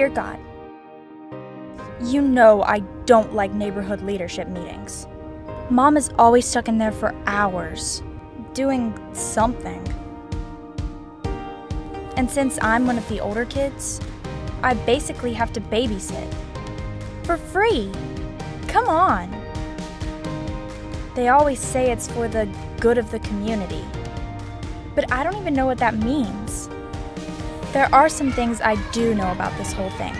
Dear God, you know I don't like neighborhood leadership meetings. Mom is always stuck in there for hours, doing something. And since I'm one of the older kids, I basically have to babysit. For free! Come on! They always say it's for the good of the community. But I don't even know what that means. There are some things I do know about this whole thing.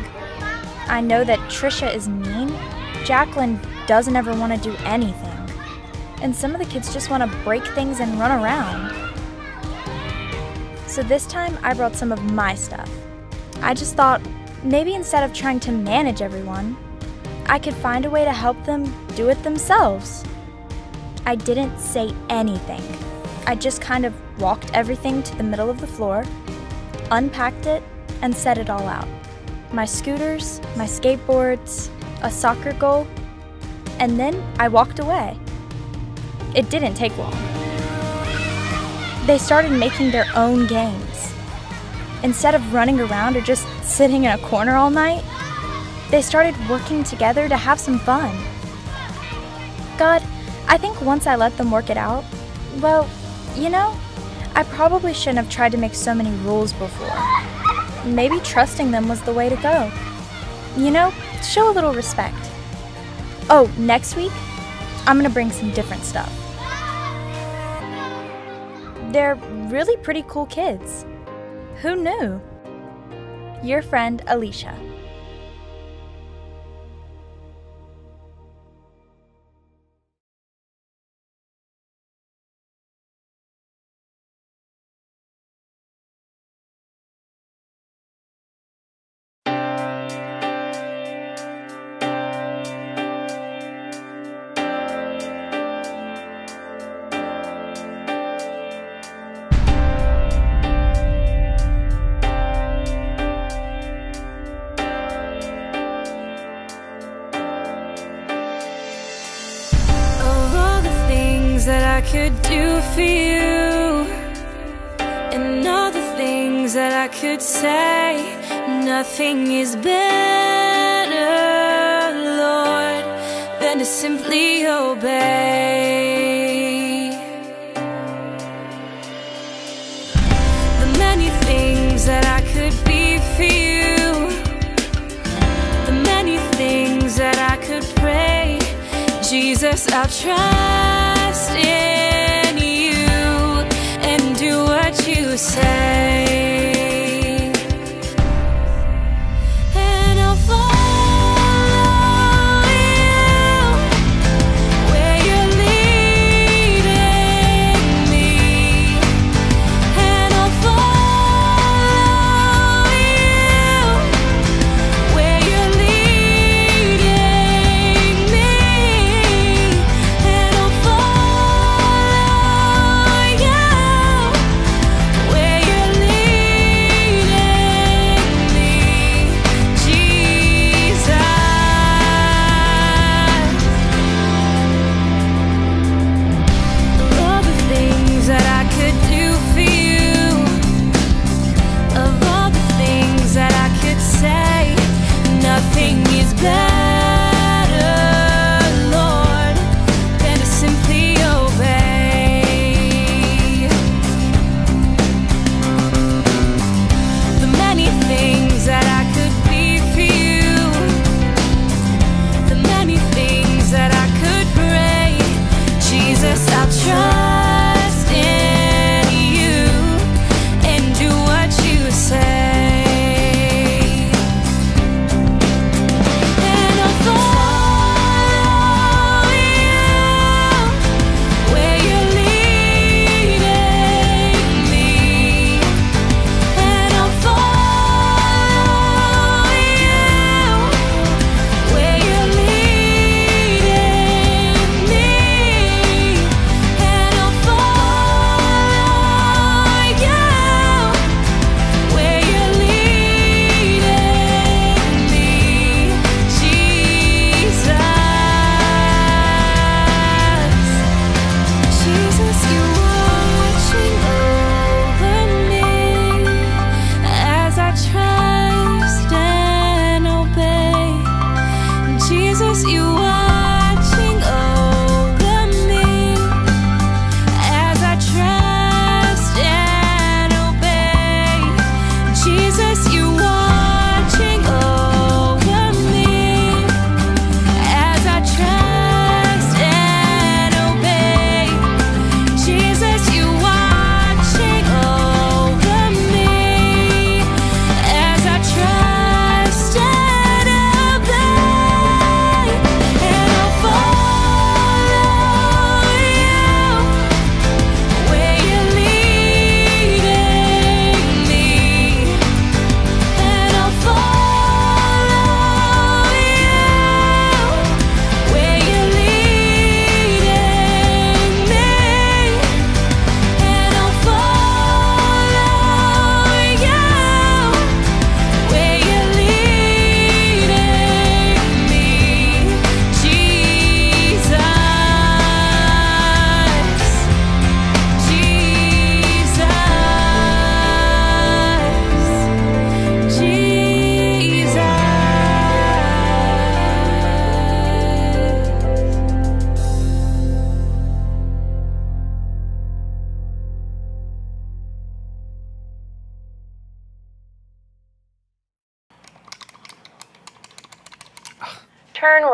I know that Trisha is mean, Jacqueline doesn't ever want to do anything, and some of the kids just want to break things and run around. So this time I brought some of my stuff. I just thought maybe instead of trying to manage everyone, I could find a way to help them do it themselves. I didn't say anything. I just kind of walked everything to the middle of the floor, unpacked it, and set it all out. My scooters, my skateboards, a soccer goal, and then I walked away. It didn't take long. They started making their own games. Instead of running around or just sitting in a corner all night, they started working together to have some fun. God, I think once I let them work it out, well, you know, I probably shouldn't have tried to make so many rules before. Maybe trusting them was the way to go. You know, show a little respect. Oh, next week, I'm gonna bring some different stuff. They're really pretty cool kids. Who knew? Your friend, Alicia. That I could do for you, and all the things that I could say, nothing is better, Lord, than to simply obey. The many things that I could be for you, the many things that I could pray, Jesus, I'll trust in you and do what you say. And I'll follow you where you're leading me. And I'll follow you where you're leading me. And I'll follow you where you're leading me.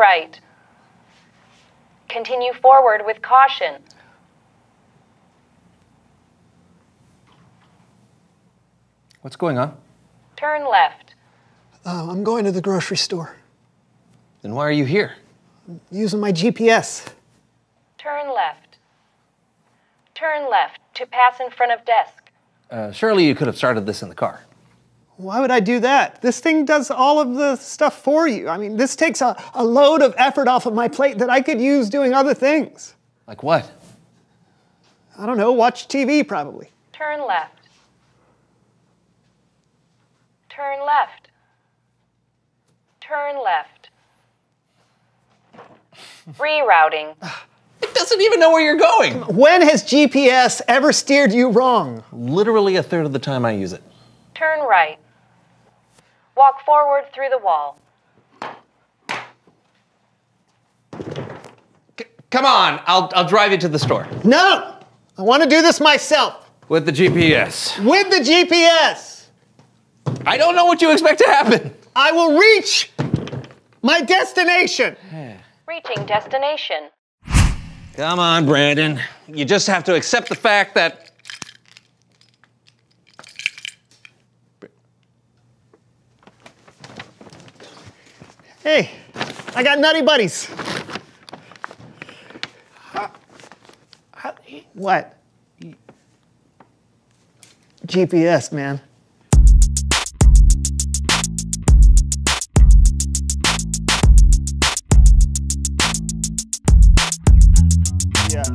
right. Continue forward with caution. What's going on? Turn left. I'm going to the grocery store. Then why are you here? Using my GPS. Turn left. Turn left to pass in front of desk. Surely you could have started this in the car. Why would I do that? This thing does all of the stuff for you. I mean, this takes a load of effort off of my plate that I could use doing other things. Like what? I don't know, watch TV probably. Turn left. Turn left. Turn left. Rerouting. It doesn't even know where you're going. When has GPS ever steered you wrong? Literally a third of the time I use it. Turn right. Walk forward through the wall. Come on, I'll drive you to the store. No! I want to do this myself. With the GPS. With the GPS! I don't know what you expect to happen. I will reach my destination. Reaching destination. Come on, Brandon. You just have to accept the fact that... Hey, I got nutty buddies. What? GPS, man.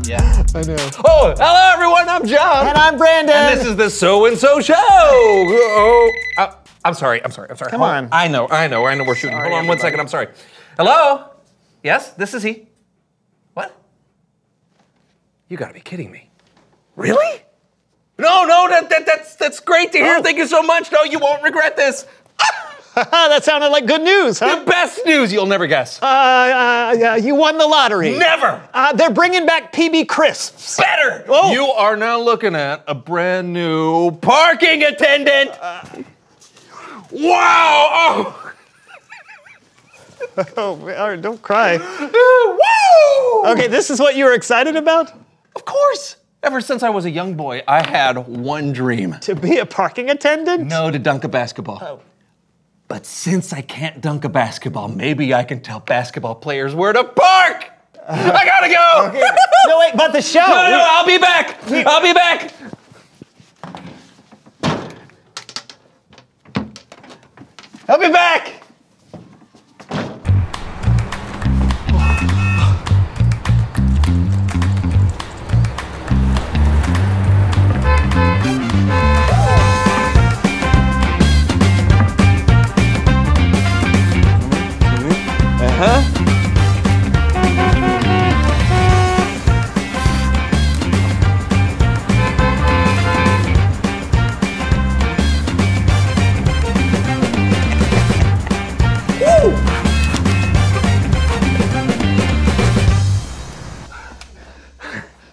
Yeah. I know. Oh, hello everyone, I'm John. And I'm Brandon. And this is the So-and-So Show. Oh, I'm sorry. Come on. I know we're shooting. Sorry, Hold on 1 second, I'm sorry. Hello? Yes, this is he. What? You gotta be kidding me. Really? No, that's great to hear. Oh. Thank you so much. No, you won't regret this. That sounded like good news, huh? The best news you'll never guess. You won the lottery. Never. They're bringing back PB Crisps. Better. Oh. You are now looking at a brand new parking attendant. Wow. Oh, don't cry. Woo! Okay, this is what you were excited about? Of course. Ever since I was a young boy, I had one dream. To be a parking attendant? No, to dunk a basketball. Oh. But since I can't dunk a basketball, maybe I can tell basketball players where to park. I gotta go. Okay. No, wait, but the show. No, I'll be back. I'll be back. I'll be back.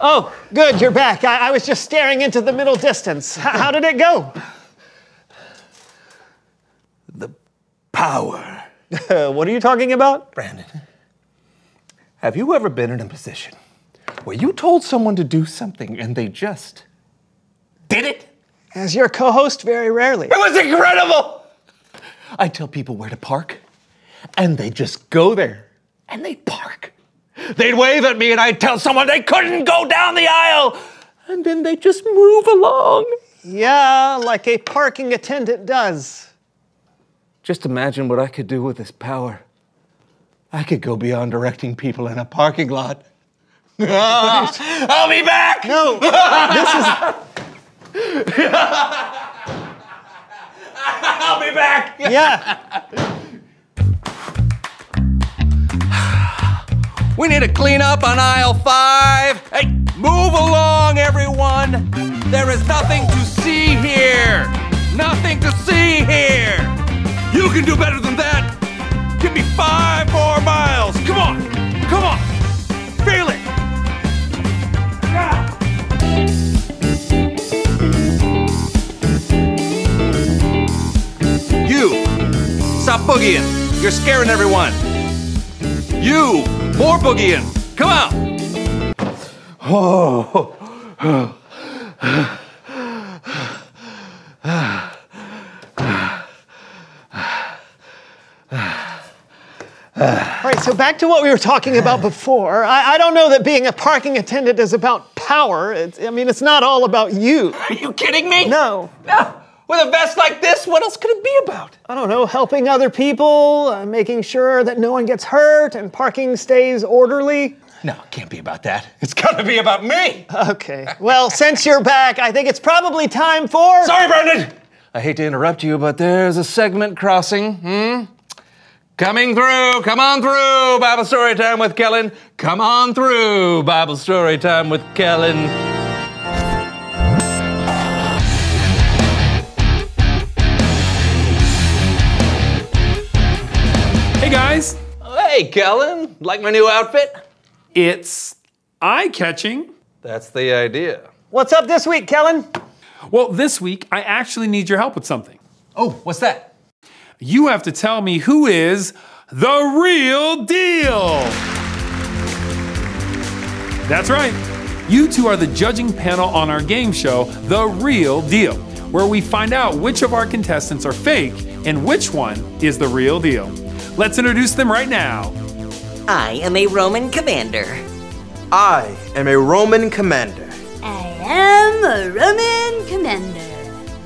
Oh, good, you're back. I was just staring into the middle distance. How did it go? The power. What are you talking about? Brandon, have you ever been in a position where you told someone to do something and they just did it? As your co-host, very rarely. It was incredible! I tell people where to park, and they just go there, and they park. They'd wave at me, and I'd tell someone they couldn't go down the aisle, and then they'd just move along. Yeah, like a parking attendant does. Just imagine what I could do with this power. I could go beyond directing people in a parking lot. I'll be back! No, this is... I'll be back! Yeah. We need to clean up on aisle 5. Hey, move along, everyone. There is nothing to see here. Nothing to see here. You can do better than that. Give me 5 more miles. Come on. Come on. Feel it. You, stop boogieing. You're scaring everyone. You, more boogieing. Come on. Oh. All right, so back to what we were talking about before. I don't know that being a parking attendant is about power. It's not all about you. Are you kidding me? No. With a vest like this, what else could it be about? I don't know, helping other people, making sure that no one gets hurt and parking stays orderly. No, it can't be about that. It's gotta be about me. Okay, well, since you're back, I think it's probably time for... Sorry, Brendan. I hate to interrupt you, but there's a segment crossing. Coming through, come on through, Bible story time with Kellen. Come on through, Bible story time with Kellen. Hey guys. Hey, Kellen, like my new outfit? It's eye-catching. That's the idea. What's up this week, Kellen? Well, this week, I actually need your help with something. Oh, what's that? You have to tell me who is the real deal. That's right. You two are the judging panel on our game show, The Real Deal, where we find out which of our contestants are fake and which one is the real deal. Let's introduce them right now. I am a Roman commander. I am a Roman commander. I am a Roman commander.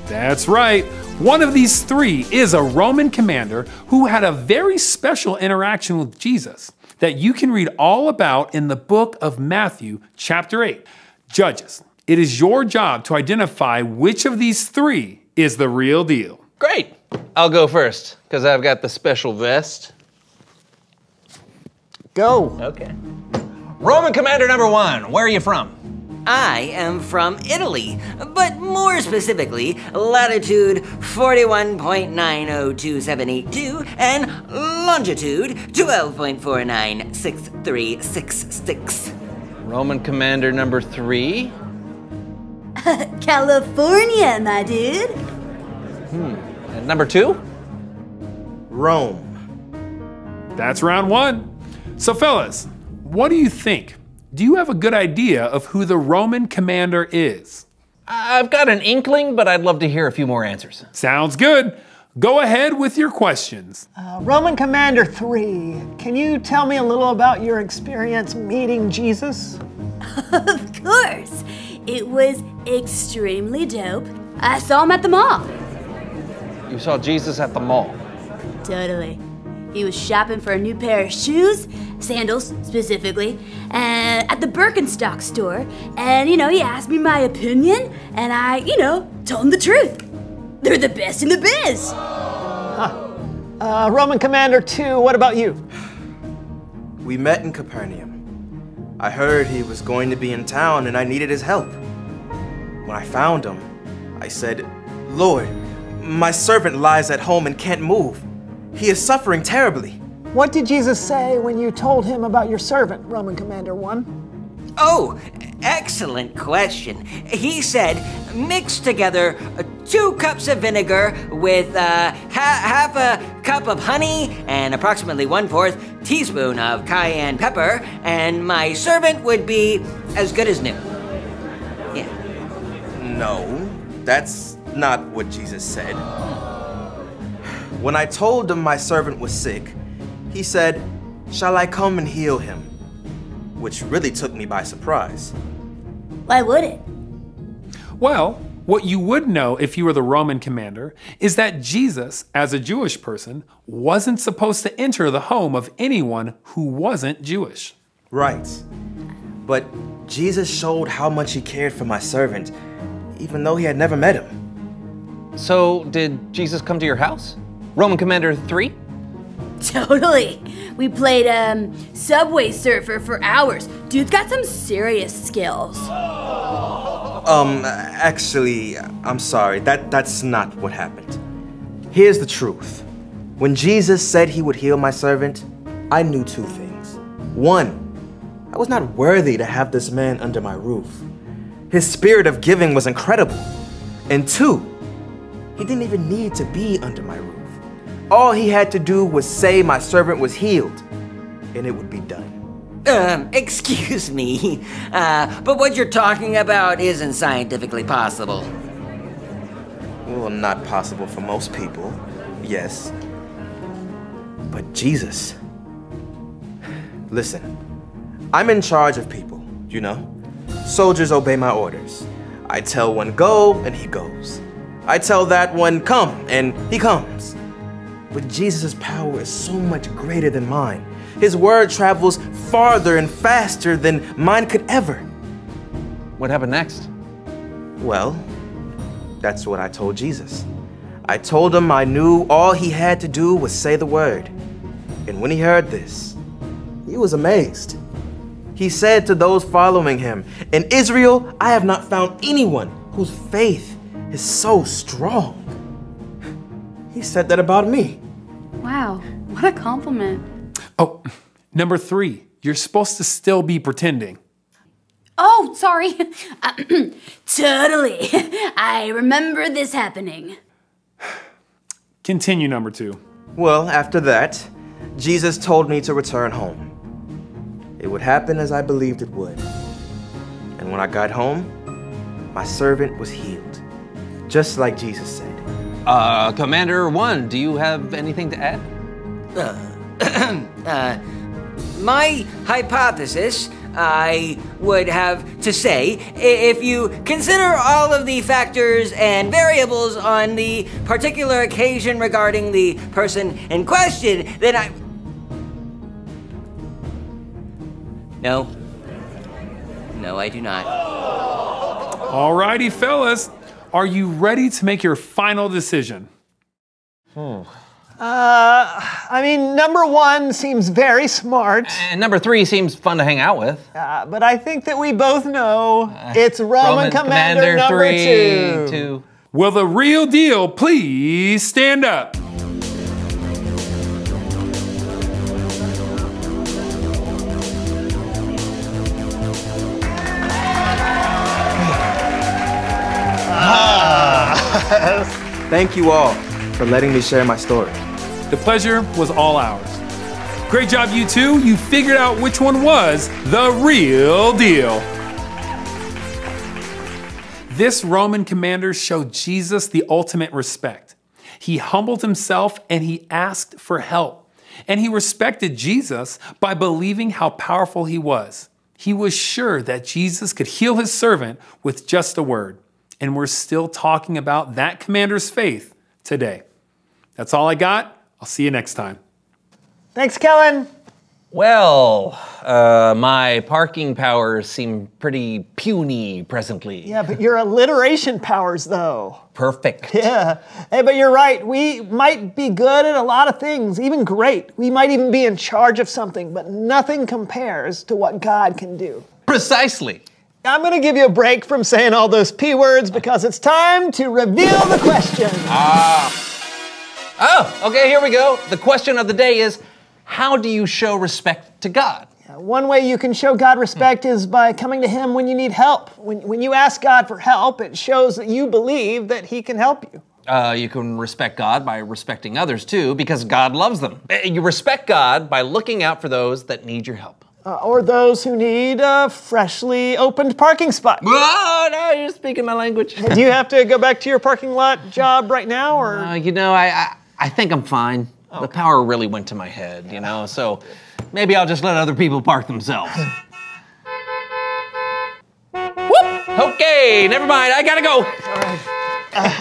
That's right. One of these three is a Roman commander who had a very special interaction with Jesus that you can read all about in the book of Matthew, chapter 8. Judges, it is your job to identify which of these three is the real deal. Great. I'll go first, because I've got the special vest. Go. Okay. Roman commander number 1, where are you from? I am from Italy, but more specifically, latitude 41.902782 and longitude 12.496366. Roman commander number 3? California, my dude. And number 2? Rome. That's round 1. So fellas, what do you think? Do you have a good idea of who the Roman commander is? I've got an inkling, but I'd love to hear a few more answers. Sounds good. Go ahead with your questions. Roman Commander 3, can you tell me a little about your experience meeting Jesus? Of course. It was extremely dope. I saw him at the mall. You saw Jesus at the mall. Totally. He was shopping for a new pair of shoes, sandals specifically, at the Birkenstock store. And, he asked me my opinion, and I, told him the truth. They're the best in the biz. Roman Commander 2, what about you? We met in Capernaum. I heard he was going to be in town and I needed his help. When I found him, I said, "Lord, my servant lies at home and can't move. He is suffering terribly." What did Jesus say when you told him about your servant, Roman Commander 1? Oh, excellent question. He said, mix together 2 cups of vinegar with half a cup of honey and approximately 1/4 teaspoon of cayenne pepper, and my servant would be as good as new. Yeah. No, that's not what Jesus said. When I told him my servant was sick, he said, "Shall I come and heal him?" Which really took me by surprise. Why would it? Well, what you would know if you were the Roman commander is that Jesus, as a Jewish person, wasn't supposed to enter the home of anyone who wasn't Jewish. Right. But Jesus showed how much he cared for my servant, even though he had never met him. So, did Jesus come to your house? Roman commander 3? Totally. We played Subway Surfer for hours. Dude's got some serious skills. Actually, I'm sorry. That's not what happened. Here's the truth. When Jesus said he would heal my servant, I knew 2 things. 1, I was not worthy to have this man under my roof. His spirit of giving was incredible. And 2, he didn't even need to be under my roof. All he had to do was say my servant was healed. and it would be done. Excuse me, but what you're talking about isn't scientifically possible. Well, not possible for most people, yes. But Jesus. Listen, I'm in charge of people, you know? Soldiers obey my orders. I tell one go, and he goes. I tell that one come, and he comes. But Jesus' power is so much greater than mine. His word travels farther and faster than mine could ever. What happened next? Well, that's what I told Jesus. I told him I knew all he had to do was say the word. And when he heard this, he was amazed. He said to those following him, "In Israel, I have not found anyone whose faith is so strong." He said that about me. Wow, what a compliment. Oh, number 3, you're supposed to still be pretending. Oh, sorry. Totally. I remember this happening. Continue, number 2. Well, after that, Jesus told me to return home. It would happen as I believed it would. And when I got home, my servant was healed, just like Jesus said. Commander 1, do you have anything to add? My hypothesis, I would have to say, if you consider all of the factors and variables on the particular occasion regarding the person in question, then No, I do not. Alrighty, fellas. Are you ready to make your final decision? I mean, number 1 seems very smart. And number 3 seems fun to hang out with. But I think that we both know it's Roman Commander number 3, 2. Will the real deal please stand up? Thank you all for letting me share my story. The pleasure was all ours. Great job, you two. You figured out which one was the real deal. This Roman commander showed Jesus the ultimate respect. He humbled himself and he asked for help. And he respected Jesus by believing how powerful he was. He was sure that Jesus could heal his servant with just a word. And we're still talking about that commander's faith today. That's all I got. I'll see you next time. Thanks, Kellen. Well, my parking powers seem pretty puny presently. Yeah, but your alliteration powers, though. Perfect. Yeah. Hey, but you're right. We might be good at a lot of things, even great. We might even be in charge of something, but nothing compares to what God can do. Precisely. I'm going to give you a break from saying all those P words because it's time to reveal the question. Oh, okay, here we go. The question of the day is, how do you show respect to God? One way you can show God respect is by coming to Him when you need help. When you ask God for help, it shows that you believe that He can help you. You can respect God by respecting others too, because God loves them. You respect God by looking out for those that need your help. Or those who need a freshly opened parking spot. Oh, no, you're speaking my language. Do you have to go back to your parking lot job right now, or? You know, I think I'm fine. Okay. The power really went to my head, you know, so maybe I'll just let other people park themselves. Whoop! Okay, never mind, I gotta go. All right.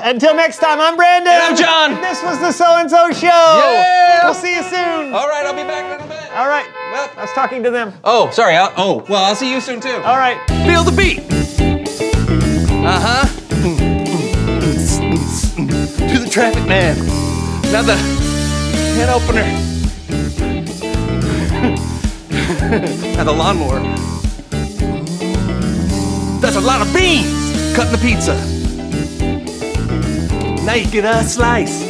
Until next time, I'm Brandon. And I'm John. And this was the So-and-So Show. Yeah. We'll see you soon. All right, I'll be back in a bit. All right. Well, I was talking to them. Oh, sorry. Well, I'll see you soon, too. All right. Feel the beat. Uh-huh. To the traffic man. Now the can opener. Now the lawnmower. That's a lot of beans. Cutting the pizza. Now you get a slice.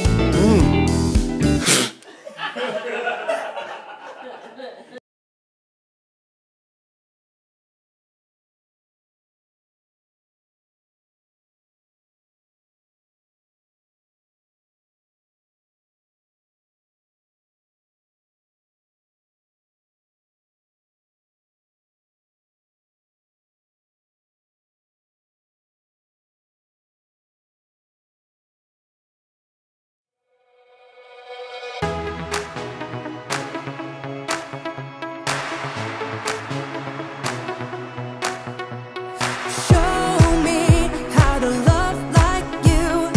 Show me how to love like you,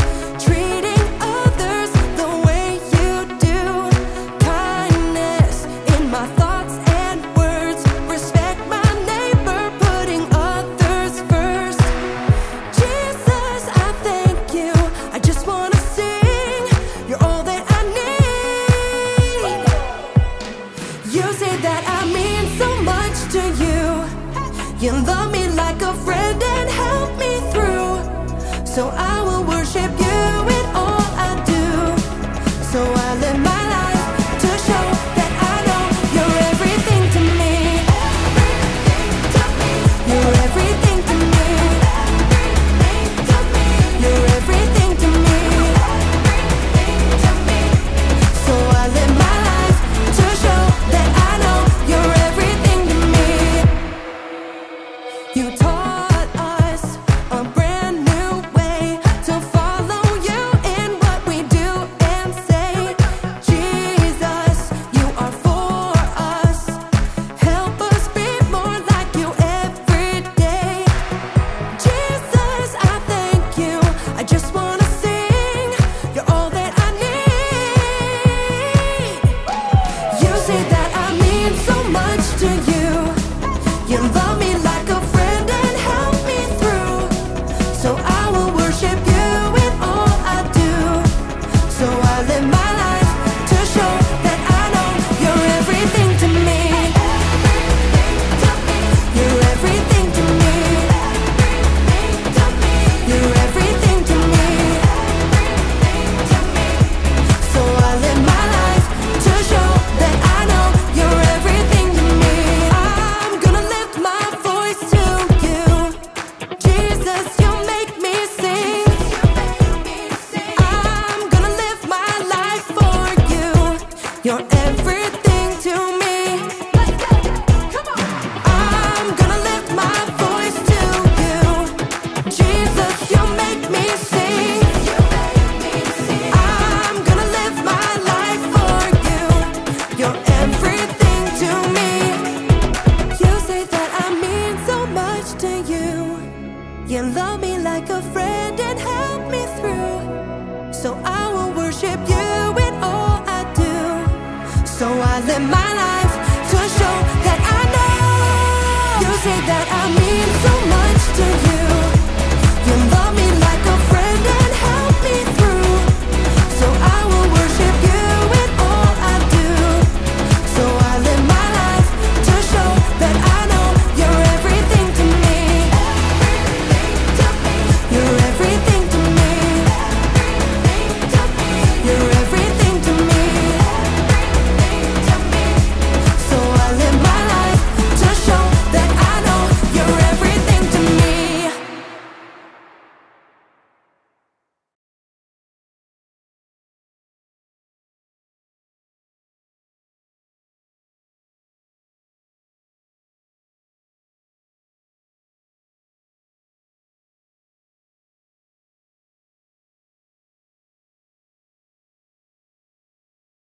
treating others the way you do. Kindness in my thoughts and words, respect my neighbor, putting others first. Jesus, I thank you. I just wanna sing. You're all that I need. You say that I mean so much to you. You love me like a friend and help me through. So I will worship you in all I do. So I live my life to show that I know you're everything to me. You're everything to me. You're everything to me. So I live my life to show that I know you're everything to me. You taught us a brand new way to follow you in what we do and say. Jesus, you are for us. Help us be more like you every day. Jesus, I thank you. I just wanna sing. You're all that I need. You say that I mean so much to you. You love me like a friend and help me through. So I will worship you in all I do. So I live my life to show that I know you're everything to me. You're everything to me. You're everything to me. So I live my life to show that I know you're everything to me. I'm gonna lift my voice to you. Jesus, you make me sing. I'm gonna live my life for you. You're everything to me. I'm gonna lift my voice to you. Jesus, you make me sing. I'm gonna live my life for you. You're everything to me. You say that I mean so much to you. You love me like a friend